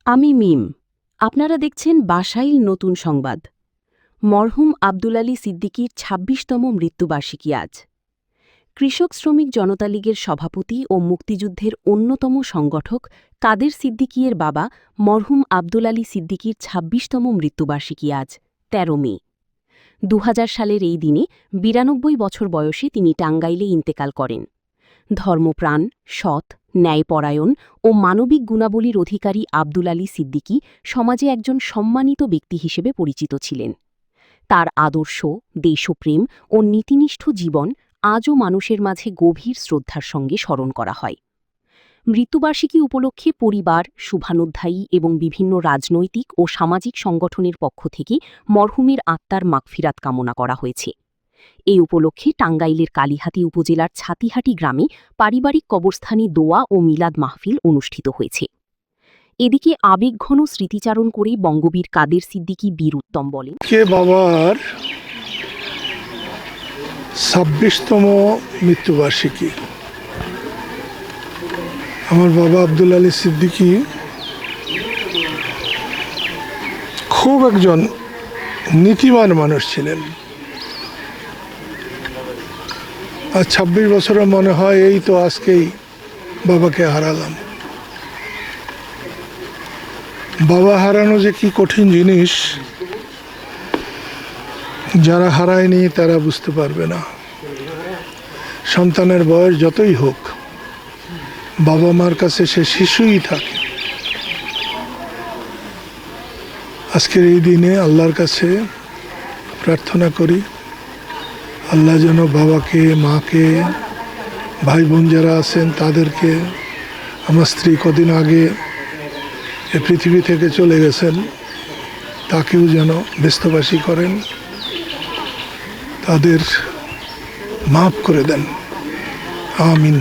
আমি মিম। আপনারা দেখছেন বাসাইল নতুন সংবাদ। মরহুম আব্দুল আলী সিদ্দিকীর ২৬তম মৃত্যুবার্ষিকী আজ। কৃষক শ্রমিক জনতা লীগের সভাপতি ও মুক্তিযুদ্ধের অন্যতম সংগঠক কাদের সিদ্দিকীর বাবা মরহুম আব্দুল আলী সিদ্দিকীর ২৬তম মৃত্যুবার্ষিকী আজ ১৩ মে। ২০০০ সালের এই দিনে ৯২ বছর বয়সে তিনি টাঙ্গাইলে ইন্তেকাল করেন। ধর্মপ্রাণ, সৎ, ন্যায়পরায়ণ ও মানবিক গুণাবলীর অধিকারী আব্দুল আলী সিদ্দিকী সমাজে একজন সম্মানিত ব্যক্তি হিসেবে পরিচিত ছিলেন। তার আদর্শ, দেশপ্রেম ও নীতিনিষ্ঠ জীবন আজও মানুষের মাঝে গভীর শ্রদ্ধার সঙ্গে স্মরণ করা হয়। মৃত্যুবার্ষিকী উপলক্ষে পরিবার, শুভানুধ্যায়ী এবং বিভিন্ন রাজনৈতিক ও সামাজিক সংগঠনের পক্ষ থেকে মরহুমের আত্মার মাগফিরাত কামনা করা হয়েছে। এই উপলক্ষে টাঙ্গাইলের কালিহাতী উপজেলার ছাতিহাটি গ্রামে পারিবারিক কবরস্থানে দোয়া ও মিলাদ মাহফিল অনুষ্ঠিত হয়েছে। এদিকে আবেগঘন স্মৃতিচারণ করে বঙ্গবীর কাদের সিদ্দিকী বীর উত্তম বলেন, বাবার ২৬তম মৃত্যুবার্ষিকী। আমার বাবা আব্দুল আলী সিদ্দিকী খুব একজন নীতিমান মানুষ ছিলেন। আর ২৬ বছরে মনে হয় এই তো আজকেই বাবাকে হারালাম। বাবা হারানো যে কি কঠিন জিনিস, যারা হারায়নি তারা বুঝতে পারবে না। সন্তানের বয়স যতই হোক, বাবা মার কাছে সে শিশুই থাকে। আজকের এই দিনে আল্লাহর কাছে প্রার্থনা করি, আল্লাহ যেন বাবাকে, মাকে, ভাই বোন যারা আছেন তাদেরকে, আমার স্ত্রী কদিন আগে এ পৃথিবী থেকে চলে গেছেন, তাকেও যেন ব্যস্তবাসী করেন, তাদের মাফ করে দেন। আমিন।